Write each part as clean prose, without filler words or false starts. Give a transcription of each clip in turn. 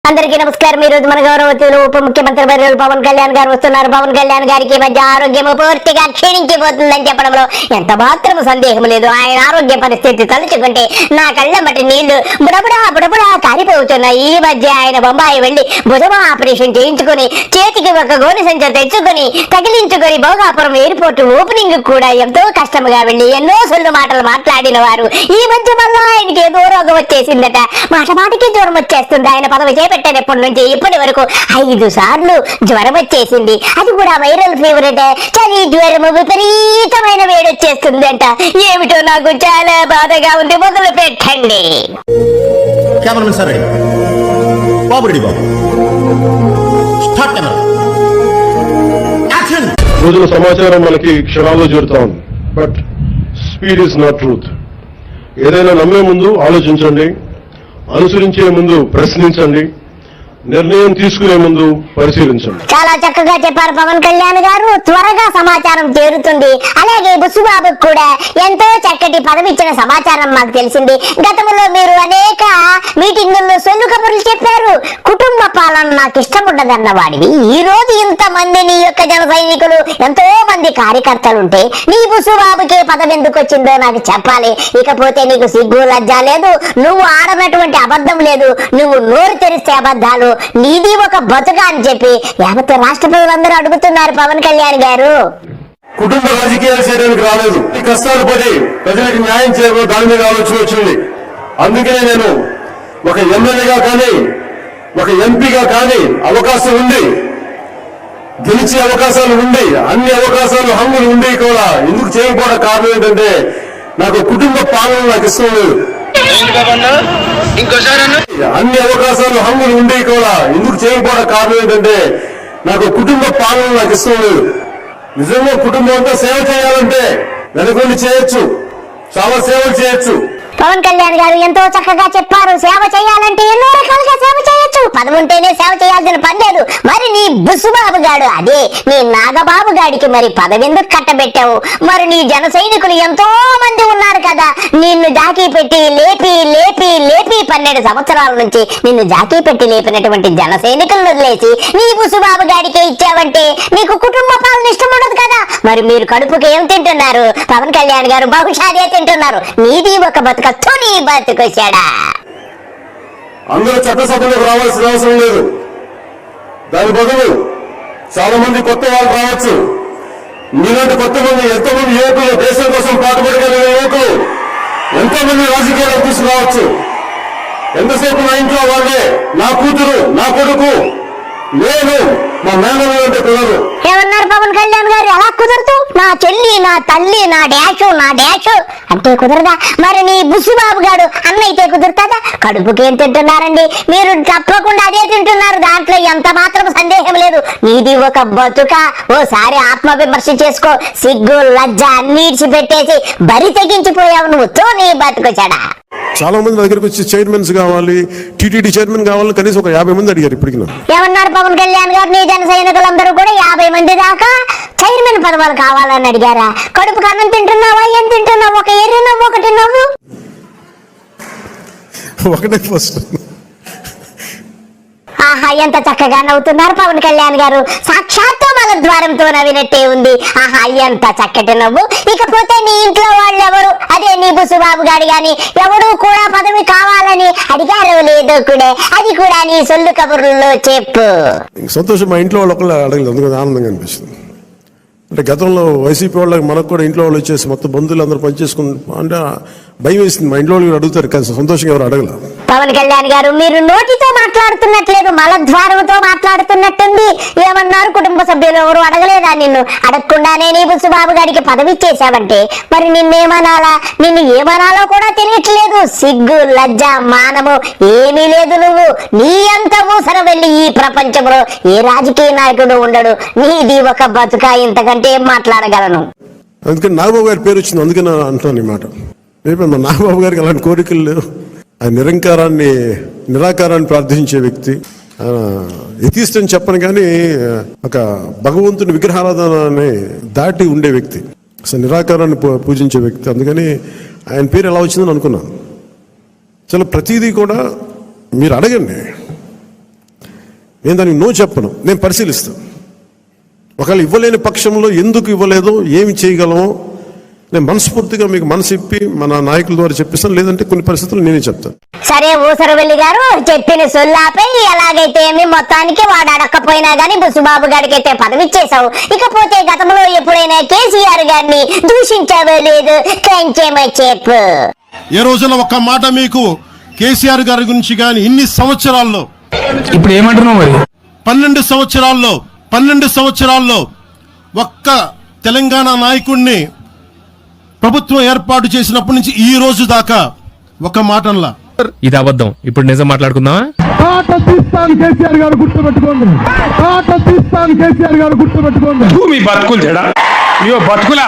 అందరికీ నమస్కారం. ఈ రోజు మన గౌరవతులు ఉప ముఖ్యమంత్రి వర్యులు పవన్ కళ్యాణ్ గారు వస్తున్నారు. పవన్ కళ్యాణ్ గారికి మధ్య ఆరోగ్యం పూర్తిగా క్షీణించిపోతుందని చెప్పడంలో ఎంత మాత్రం సందేహం లేదు. ఆయన ఆరోగ్య పరిస్థితి తలుచుకుంటే నా కళ్ళ మట్టి నీళ్లు బుడబుడా కారిపోతున్నాయి. ఈ మధ్య ఆయన బొంబాయి వెళ్లి భుజమ ఆపరేషన్ చేయించుకుని చేతికి ఒక గోనె సంచ తెచ్చుకుని తగిలించుకుని భోగాపురం ఎయిర్పోర్ట్ ఓపెనింగ్ కూడా ఎంతో కష్టంగా వెళ్లి ఎన్నో సొల్లు మాటలు మాట్లాడిన వారు ఈ మధ్య వల్ల ఆయనకి ఏదో రోగం వచ్చేసిందట. మాటమాటికి జ్వరం వచ్చేస్తుంది. ఆయన పదవి చేపట్టినప్పటి నుంచి ఇప్పటి వరకు 5 సార్లు జ్వరం వచ్చేసింది. అది కూడా వైరల్ ఫీవర్ అంటే చలి జ్వరము విపరీతమైన వేడి వచ్చేస్తుంది అంట. ఏమిటో నాకు చాలా బాధగా ఉంది. మొదలు పెట్టండి. రోజుల సమాచారం మనకి క్షణాల్లో చేరుతా ఉంది. But speed is not truth. ఏదైనా నమ్మే ముందు ఆలోచించండి, అనుసరించే ముందు ప్రశ్నించండి, నిర్ణయం తీసుకునే ముందు పరిశీలించండి. చాలా చక్కగా చెప్పారు పవన్ కళ్యాణ్ గారు. త్వరగా సమాచారం చేరుతుంది. అలాగే బుస్సుబాబుకు కూడా ఎంతో చక్కటి పదవి ఇచ్చిన సమాచారం మాకు తెలిసింది. గతంలో మీరు అనేక మీటింగుల్లో సొల్లు కబుర్లు చెప్పారు. కుటుంబ పాలన నాకు ఇష్టం ఉండదన్న వాడివి ఈ రోజు ఇంతమంది నీ యొక్క జన సైనికులు ఎంతో మంది కార్యకర్తలు ఉంటే నీ బుస్సుబాబుకే పదవి ఎందుకు వచ్చిందో నాకు చెప్పాలి. ఇకపోతే నీకు సిగ్గు లజ్జ లేదు. నువ్వు ఆడనటువంటి అబద్ధం లేదు. నువ్వు నోరు తెరిస్తే అబద్ధాలు. నీది ఒక బతుక అని చెప్పి యావత్ రాష్ట్ర ప్రజలందరూ అడుగుతున్నారు పవన్ కళ్యాణ్ గారు. కుటుంబ రాజకీయాలు చేయడానికి రాలేదు. ఈ కష్టాలు పడి ప్రజలకు న్యాయం చేయడం దాని మీద ఆలోచన వచ్చింది. అందుకనే నేను ఒక ఎమ్మెల్యేగా కానీ ఒక ఎంపీగా కానీ అవకాశం ఉంది, గెలిచే అవకాశాలు ఉండి అన్ని అవకాశాలు హంగులు ఉండి కూడా ఎందుకు చేయకపోవడం కారణం ఏంటంటే నాకు కుటుంబ పాలన నాకు ఇష్టం లేదు. అన్ని అవకాశాలు హంగులు ఉండి కూడా ఎందుకు చేయకపోవడం కారణం ఏంటంటే నాకు కుటుంబ పాలన నాకు ఇష్టం లేదు. నిజంగా కుటుంబంతో సేవ చేయాలంటే వెనకొండి చేయొచ్చు, చాలా సేవలు చేయొచ్చు. పవన్ కళ్యాణ్ గారు ఎంతో చక్కగా చెప్పారు. సేవ చేయాలంటే ఎన్నో రకాలుగా సేవ చేయొచ్చు. పదవి ఉంటేనే సేవ చేయాల్సిన పని లేదు. మరి నీ బుస్సుబాబు గాడు అదే నీ నాగబాబు గాడికి మరి పదవి ఎందుకు కట్టబెట్టావు? మరి నీ జన సైనికులు ఎంతో మంది ఉన్నారు కదా, నిన్ను జాకీ పెట్టి లేపి లేపి లేపి 12 సంవత్సరాల నుంచి నిన్ను జాకీ పెట్టి లేపినటువంటి జన సైనికులను వదిలేసి నీ బుస్సుబాబు గాడికే ఇచ్చావంటే నీకు కుటుంబ పాలన ఇష్టం ఉండదు కదా. మరి మీరు కడుపుకి ఏం తింటున్నారు? పవన్ కళ్యాణ్ గారు బహుశా అదే తింటున్నారు. నీది ఒక బతుక నీ బతుకొచ్చాడా. అందరూ చట్టసభలకు రావాల్సిన అవసరం లేదు. దాని బదులు చాలా మంది కొత్త వాళ్ళు రావచ్చు. మీలాంటి కొత్త మంది ఎంతో మంది యువకులు, దేశం కోసం పాటుపడగలిగే యువకులు ఎంతో మంది రాజకీయాలకు తీసుకురావచ్చు. ఎంతసేపు నా ఇంట్లో వాళ్ళే, నా కూతురు, నా కొడుకు, నేను, మా మేనలు అంటే కుదరదు. ఏమన్నారు పవన్ కళ్యాణ్ గారు? ఎలా కుదరదు? నా చెల్లి, నా తల్లి, నా డాష్ అంటే కుదరదా? మరి నీ బుస్సుబాబు గాడు అన్న అయితే కుదురుతుందా? కడుపుకేం తింటున్నారండి మీరు? తప్పకుండా అదే తింటున్నారు. దాంట్లో ఎంత మాత్రం సందేహం లేదు. నీది ఒక బతుక. ఓసారి ఆత్మ విమర్శ చేసుకో. సిగ్గు లజ్జ అన్నిడిచి పెట్టేసి బరి తెగించిపోయావు నువ్వు. తో నీ బతుకొచ్చాడా. చాలా మంది దగ్గరకు వచ్చి చైర్మన్స్ కావాలి, టీటీడీ చైర్మన్ కావాలని కనీసం ఒక 50 మంది అడిగారు. ఇప్పటికి ఏమన్నారు పవన్ కళ్యాణ్ గారు? నీ జన సైనికులందరూ కూడా 50 మంది దాకా చైర్మన్ పదవులు కావాలని అడిగారా? కడుపుకు అన్నం తింటున్నావా? ఏం తింటున్నావు? ఒక ఎర్రి నవ్వు, ఒకటి నవ్వు. ఒకటే ఫస్ట్. ఆహా, ఎంత చక్కగా నవ్వుతున్నారు పవన్ కళ్యాణ్ గారు. సాక్షాత్తు మన ద్వారంతో నవ్వినట్టే ఉంది. ఆహా, ఎంత చక్కటి నవ్వు. ఇకపోతే నీ ఇంట్లో వాళ్ళు ఎవరు, అదే నీ బుస్సుబాబు గారు గాని ఎవరు కూడా పదవి కావాలని అడిగారు లేదో కూడా, అది కూడా నీ సొల్లు కబుర్లలో చెప్పు. సంతోషం. మా ఇంట్లో వాళ్ళు ఒకళ్ళు అడగలేదు, అందుకని ఆనందంగా అనిపిస్తుంది. అంటే గతంలో వైసీపీ వాళ్ళకి మనకు కూడా ఇంట్లో వాళ్ళు వచ్చేసి మొత్తం బంధువులు అందరూ పనిచేసుకుని అంటే భయం వేసింది. మా ఇంట్లో వాళ్ళు అడుగుతారు కానీ సంతోషంగా ఎవరు అడగలేదు. పవన్ కళ్యాణ్ గారు మీరు నోటితో మాట్లాడుతున్నట్లేదు, మలద్వారంతో మాట్లాడుతున్నట్టుంది. ఏమన్నారు? కుటుంబ సభ్యులు ఎవరు అడగలేదా నిన్ను? అడగకుండానే నీ బుస్సుబాబు గారికి పదవి ఇచ్చేసావంటే మరి నిన్నేమనాలా, నిన్ను ఏమనాలో కూడా తెలియట్లేదు. సిగ్గు లజ్జ మానము ఏమీ లేదు. నువ్వు నీ అంత ఊసర వెళ్ళి ఈ ప్రపంచంలో ఏ రాజకీయ నాయకుడు ఉండడు. నీది ఒక బతుక. ఇంతకంటే ఏం మాట్లాడగలను? అందుకని నాగబాబు గారి పేరు వచ్చింది, అందుకని అంటున్నాను ఈ మాట. మా నాగబాబు గారికి అలాంటి కోరికలు లేవు. ఆయన నిరాకారాన్ని ప్రార్థించే వ్యక్తి. ఎథిస్ట్ అని చెప్పను కానీ ఒక భగవంతుని విగ్రహారాధనని దాటి ఉండే వ్యక్తి. అసలు నిరాకారాన్ని పూజించే వ్యక్తి. అందుకని ఆయన పేరు ఎలా వచ్చిందని అనుకున్నాను. చాలా ప్రతిదీ కూడా మీరు అడగండి. నేను దానికి నో చెప్పను, నేను పరిశీలిస్తాను. ఒకవేళ ఇవ్వలేని పక్షంలో ఎందుకు ఇవ్వలేదో, ఏమి చేయగలమో నేను మనస్ఫూర్తిగా మీకు మనసు ఇప్పి మన నాయకుల ద్వారా చెప్పిస్తాను. లేదంటే కొన్ని పరిస్థితులు నేనే చెప్తాను. సరే ఊసరవెల్లి గారు చెప్పిన సొల్లాపై ఎలాగైతే ఏమి మొత్తానికి వాడు అడక్కపోయినా గానీ బుసుబాబు గారికి అయితే పదవి ఇచ్చేసావు. ఇకపోతే గతంలో ఎప్పుడైనా కేసీఆర్ గారిని దూషించావో లేదు, కొంచెం చెప్పు. ఏ రోజున ఒక్క మాట మీకు కేసీఆర్ గారి గురించి కానీ ఇన్ని సంవత్సరాల్లో, ఇప్పుడు ఏమంటున్నావు మరి? 12 సంవత్సరాల్లో ఒక్క తెలంగాణ నాయకుడిని ప్రభుత్వం ఏర్పాటు చేసినప్పటి నుంచి ఈ రోజు దాకా ఒక మాటంలా. ఇది అబద్ధం. ఇప్పుడు నిజం మాట్లాడుకుందామా? కేసీఆర్ గారు గుర్తుపెట్టుకోండి. కేసీఆర్ గారు గుర్తుపెట్టుకోండి. మీ బతుకులు చెడా, ఇయో బతుకులా.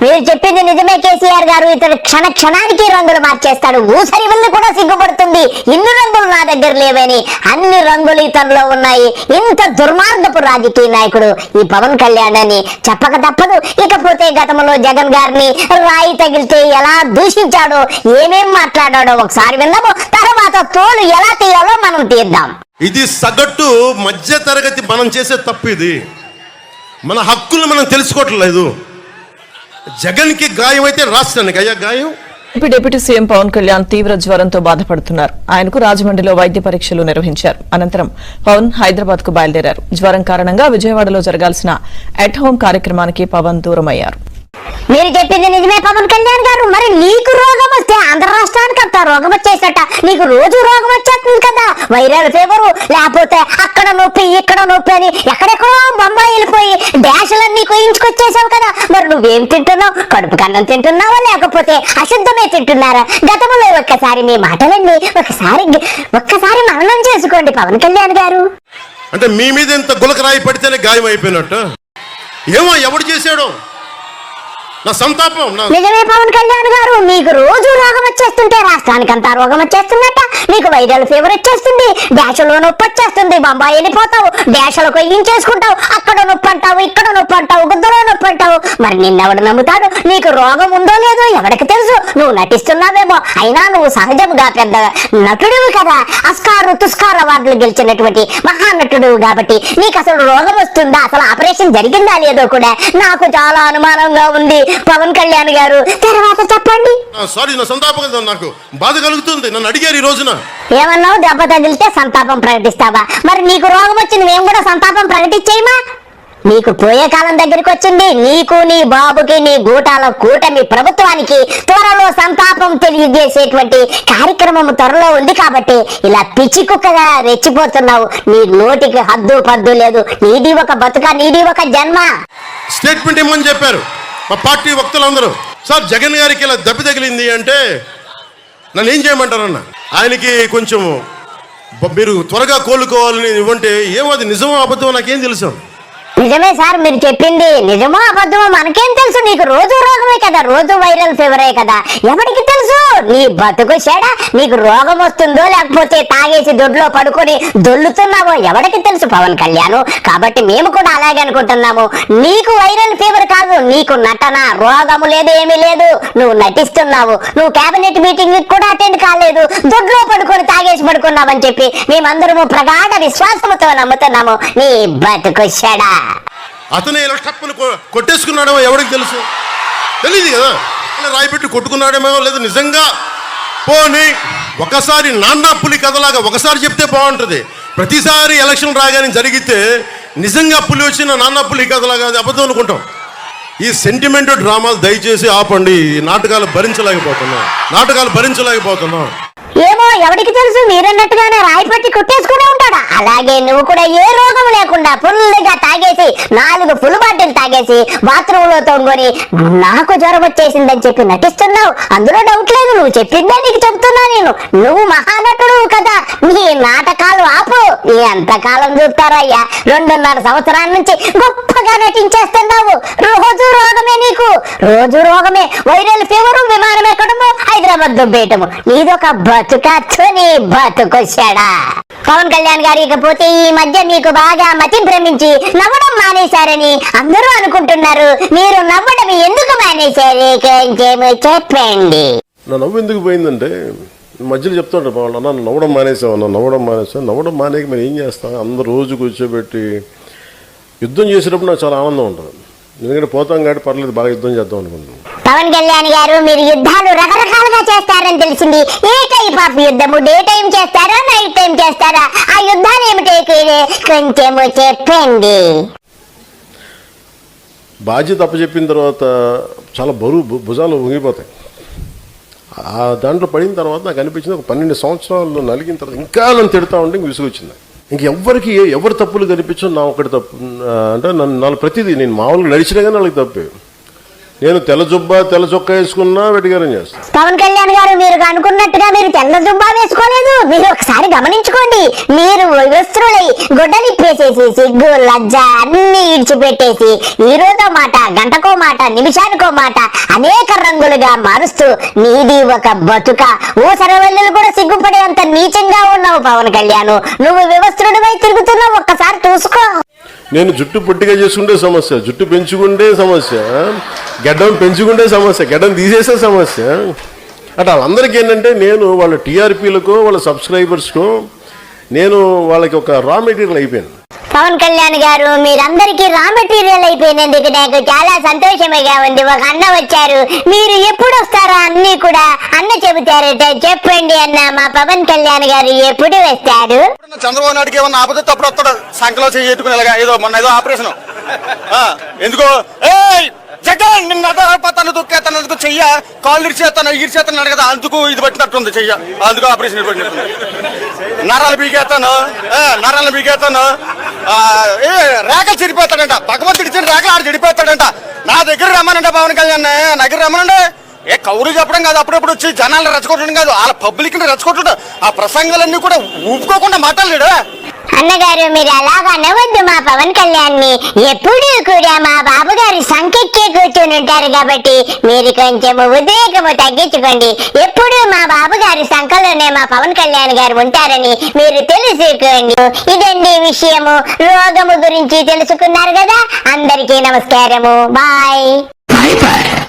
మీరు చెప్పింది నిజమే కేసీఆర్ గారు. ఇతడు క్షణానికి రంగులు మార్చేస్తాడు. ఊసరి వల్ల కూడా సిగ్గుపడుతుంది, ఇన్ని రంగులు నా దగ్గర లేవని. అన్ని రంగులు ఇతనిలో ఉన్నాయి. ఇంత దుర్మార్గపు రాజకీయ నాయకుడు ఈ పవన్ కళ్యాణ్ అని చెప్పక తప్పదు. ఇకపోతే గతంలో జగన్ గారిని రాయి తగిలితే ఎలా దూషించాడో, ఏమేం మాట్లాడాడో ఒకసారి విన్నాము. తర్వాత తోలు ఎలా తీయాలో మనం తీద్దాం. ఇది సగటు మధ్య తరగతి మనం చేసే తప్పు. ఇది మన హక్కులు మనం తెలుసుకోవట్లేదు. జగన్ కి గాయం అయితే రాష్ట్రానికి అయ్యా గాయం. డిప్యూటీ సీఎం పవన్ కళ్యాణ్ తీవ్ర జ్వరంతో బాధపడుతున్నారు. ఆయనకు రాజమండ్రిలో వైద్య పరీక్షలు నిర్వహించారు. అనంతరం పవన్ హైదరాబాద్ కు బయలుదేరారు. జ్వరం కారణంగా విజయవాడలో జరగాల్సిన అట్ హోం కార్యక్రమానికి పవన్ దూరమయ్యారు. మీరు చెప్పింది నిజమే పవన్ కళ్యాణ్ గారు. మరి నీకు రోగం వస్తే ఆంధ్ర రాష్ట్రానికి అంత రోగం వచ్చేసట. నీకు రోజు రోగం వచ్చేస్తుంది కదా, వైరల్ ఫీవరు, లేకపోతే అక్కడ నొప్పి ఇక్కడ నొప్పి అని ఎక్కడెక్కడో బొంబాయి వెళ్ళిపోయి డాషులన్నీ కోయించుకొచ్చేసావు కదా. మరి నువ్వేం తింటున్నావు? కడుపు కన్నం తింటున్నావా లేకపోతే అశుద్ధమే తింటున్నారా? గతంలో ఒక్కసారి మీ మాటలన్నీ ఒక్కసారి మననం చేసుకోండి పవన్ కళ్యాణ్ గారు. అంటే మీ మీద ఎంత గులకరాయి పడితేనే గాయం అయిపోయినట్టు. ఏమో ఎవడు చేశాడో నా సంతాపం. నిజమే పవన్ కళ్యాణ్ గారు. మీకు రోజు రోగం వచ్చేస్తుంటే రాష్ట్రానికి అంతా రోగం వచ్చేస్తున్నట్ట. నీకు వైరల్ ఫీవర్ వచ్చేస్తుంది, డాషలో నొప్పి వచ్చేస్తుంది, బొంబాయి వెళ్ళిపోతావు, డాషలకు చేసుకుంటావు, అక్కడ నొప్పి అంటావు, ఇక్కడ నొప్పి అంటావు, గుద్దలో నొప్పి అంటావు. మరి నిన్నెవడు నమ్ముతాడు? నీకు రోగం ఉందో లేదో ఎవరికి తెలుసు? నువ్వు నటిస్తున్నావేమో, అయినా నువ్వు సహజంగా పెద్ద నటుడు కదా. అస్కార్ తుస్కార్ అవార్డులు గెలిచినటువంటి మహానటుడు కాబట్టి నీకు అసలు రోగం వస్తుందా, అసలు ఆపరేషన్ జరిగిందా లేదో కూడా నాకు చాలా అనుమానంగా ఉంది పవన్ కళ్యాణ్ గారు. తర్వాత చెప్పండి. సారీ, నా సంతాపం నాకు బాధ కలుగుతుంది. నన్ను అడిగారు ఈ రోజున. ఏమన్నావు? దెబ్బ తగిలితే సంతాపం ప్రకటిస్తావా? మరి నీకు రోగం వచ్చింది, మేము కూడా సంతాపం ప్రకటించేయమా? నీకు పోయే కాలం దగ్గరికి వచ్చింది. నీకు, నీ బాబుకి, నీ గూటాల కూటమి ప్రభుత్వానికి త్వరలో సంతాపం తెలియజేసేటువంటి కార్యక్రమం త్వరలో ఉంది కాబట్టి ఇలా పిచ్చి కుక్కగా రెచ్చిపోతున్నావు. నీ నోటికి హద్దు పద్దు లేదు. నీది ఒక బతుక, నీది ఒక జన్మ. స్టేట్మెంట్ ఇమ్మని చెప్పారు మా పార్టీ వక్తలందరూ. సార్ జగన్ గారికి ఇలా దెబ్బ తగిలింది అంటే నన్ను ఏం చేయమంటారన్న. ఆయనకి కొంచెం మీరు త్వరగా కోలుకోవాలని ఇవ్వంటే ఏమో అది నిజమో అబద్ధమో నాకేం తెలుసు. నిజమే సార్, మీరు చెప్పింది నిజమో అబద్ధమో మనకేం తెలుసు? నీకు రోజు రోగమే కదా, రోజు వైరల్ ఫీవరే కదా, ఎవరికి తెలుసు? నీ బతుకు చెడ. నీకు రోగం వస్తుందో లేకపోతే తాగేసి దొడ్లో పడుకొని దొల్లుతున్నావో ఎవరికి తెలుసు పవన్ కళ్యాణ్. కాబట్టి మేము కూడా అలాగే అనుకుంటున్నాము. నీకు వైరల్ ఫీవర్ కాదు, నీకు నటన, రోగము లేదు, ఏమీ లేదు. నువ్వు నటిస్తున్నావు. నువ్వు కేబినెట్ మీటింగ్ కూడా అటెండ్ కాలేదు, దొడ్లో పడుకొని తాగేసి పడుకున్నావని చెప్పి మేమందరము ప్రగాఢ విశ్వాసంతో నమ్ముతున్నాము. నీ బతుకు చెడ. అతను ఇలా టప్పును కొట్టేసుకున్నాడేమో ఎవరికి తెలుసు? తెలియదు కదా. రాయిపెట్టి కొట్టుకున్నాడేమో, లేదు నిజంగా పోనీ ఒకసారి నాన్న పులి కథలాగా ఒకసారి చెప్తే బాగుంటుంది. ప్రతిసారి ఎలక్షన్ రాగానే జరిగితే నిజంగా పులి వచ్చిన నాన్న పులి కథలాగా అది అబద్ధం అనుకుంటాం. ఈ సెంటిమెంట్ డ్రామాలు దయచేసి ఆపండి. ఈ నాటకాలు భరించలేకపోతున్నాం. ఏమో ఎవరికి తెలుసు? మీరన్నట్టుగానే రాయి పట్టి కొట్టేసుకునే ఉంటాడా? అలాగే నువ్వు కూడా ఏ రోగం లేకుండా ఫుల్గా తాగేసి 4 ఫుల్ బాటిల్ తాగేసి బాత్రూమ్ లో తొంగొని నాకు జ్వరం వచ్చేసిందని చెప్పి నటిస్తున్నావు. అందులో డౌట్ లేదు. నువ్వు చెప్పిందే నీకు చెప్తున్నా నేను. నువ్వు మహానటుడు కదా. నీ నాటకాలు ఆపు. ఎంతకాలం చూస్తారయ్యా? 2.5 సంవత్సరాల నుంచి గొప్పగా నటించేస్తున్నావు. రోజు రోగమే నీకు, రోజు రోగమే. వైరల్ ఫీవరు, విమానం ఎక్కడము, హైదరాబాద్ దుబ్బేయటము. నీదొక బతుకని బతుకొచ్చాడా పవన్ కళ్యాణ్ గారు. ఇకపోతే ఈ మధ్య మీకు బాగా మతి భ్రమించి నవ్వడం మానేశారని అందరూ అనుకుంటున్నారు. మీరు నవ్వడం ఎందుకు మానేశారు? చెప్పండి. నా నవ్వు ఎందుకు పోయిందంటే మధ్యలో చెప్తుంటారు వాళ్ళు, అన్న నవ్వడం మానేసావు, నవ్వడం మానేకి మరి ఏం చేస్తాం, అందరు రోజు కూర్చోబెట్టి యుద్ధం చేసేటప్పుడు నాకు చాలా ఆనందం ఉంటుంది. ఎందుకంటే పోతాం కాబట్టి పర్లేదు, బాగా యుద్ధం చేద్దాం అనుకుంటున్నాం. పవన్ కళ్యాణ్ గారు మీరు యుద్ధాలు రకరకాలుగా చేస్తారని తెలిసింది. ఏ టైప్ ఆఫ్ యుద్ధము? డే టైం చేస్తారా, నైట్ టైం చేస్తారా? ఆ యుద్ధాలు ఏమిటో కొంచెము చెప్పండి. బాధ్యత అప్పచెప్పిన తర్వాత చాలా బరువు, భుజాలు వంగిపోతాయి. ఆ దాంట్లో పడిన తర్వాత నాకు అనిపించింది, ఒక 12 సంవత్సరాలు నలిగిన తర్వాత ఇంకా నన్ను తిడతా ఉంటే ఇంక విసుగొచ్చింది. ఇంకెవ్వరికి ఎవరు తప్పులు కనిపించు, నా ఒకటి తప్పు అంటే నన్ను ప్రతిదీ నేను మామూలుగా నడిచినా కానీ వాళ్ళకి తప్పే. నేను తెల్ల చొక్కా వేసుకున్నా వెటిగారం చేస్తాను. పవన్ కళ్యాణ్ గారు మీరు అనుకున్నట్టుగా మీరు తెల్ల జుబ్బా వేసుకోలేదు. మీరు ఒకసారి గమనించుకోండి. మీరు వస్త్రులై గుడ్డలిప్పేసేసి సిగ్గు లజ్జ అన్ని ఇడిచిపెట్టేసి ఈ రోజో మాట, గంటకో మాట, నిమిషానికో మాట అనేక రంగులుగా మారుస్తూ నీది ఒక బతుక. ఊసరవల్లులు కూడా సిగ్గుపడేంత నీచంగా ఉన్నావు పవన్ కళ్యాణ్. నువ్వు వివస్త్రుడివై తిరుగుతున్నావు, ఒక్కసారి చూసుకో. నేను జుట్టు పొట్టిగా చేసుకుంటే సమస్య, జుట్టు పెంచుకుంటే సమస్య, గడ్డం పెంచుకుంటే సమస్య, గడ్డం తీసేసే సమస్య. అంటే వాళ్ళందరికీ ఏంటంటే నేను వాళ్ళ టీఆర్పీలకు, వాళ్ళ సబ్స్క్రైబర్స్కు నేను వాళ్ళకి ఒక రా మెటీరియల్ అయిపోయాను. పవన్ కళ్యాణ్ గారు మీరందరికీ రా మెటీరియల్ అయిపోయినందుకు నాకు చాలా సంతోషంగా ఉంది. ఒక అన్న వచ్చారు, మీరు ఎప్పుడు వస్తారా అన్ని కూడా అన్న చెబుతారట. చెప్పండి అన్న, మా పవన్ కళ్యాణ్ గారు ఎప్పుడు వస్తారు? చంద్రబాబు నాయుడుకి ఏమన్నా ఆపద తప్పుడు వస్తాడు, సంకలో చేయట్టుకునేలాగా ఏదో మొన్న ఏదో ఆపరేషన్ ఎందుకో జగన్ నిన్న తను దుక్కేతను చెయ్య కాళ్ళు ఇరిచేస్తాను కదా, అందుకు ఇది పట్టినట్టుంది చెయ్య, అందుకు ఆపరేషన్ పట్టినట్టుంది. నరాలు బీకేస్తాను రేఖలు చెడిపోతాడంట, భగవంతుడి ఇచ్చిన రేఖలు ఆడు చెడిపోతాడంట. నా దగ్గర రమ్మనంట పవన్ కళ్యాణ్, నా దగ్గర రమ్మనండి. కౌరు చెప్పడం కాదు, అప్పుడప్పుడు వచ్చి జనాలను రెచ్చగొట్టడం కాదు, వాళ్ళ పబ్లిక్ ని రెచ్చగొట్టడం. ఆ ప్రసంగాలన్నీ కూడా ఊపుకోకుండా మాట్లాడలేడు. అన్నగారు మీరు అలాగా అనవద్దు మా పవన్ కళ్యాణ్ ని. ఎప్పుడూ కూడా మా బాబు గారి సంకెక్కే కూర్చుని ఉంటారు కాబట్టి మీరు కొంచెం ఉద్రేకము తగ్గించుకోండి. ఎప్పుడూ మా బాబు గారి సంఖలోనే మా పవన్ కళ్యాణ్ గారు ఉంటారని మీరు తెలుసుకోండి. ఇదండి విషయము. రోగము గురించి తెలుసుకున్నారు కదా. అందరికీ నమస్కారము. బాయ్.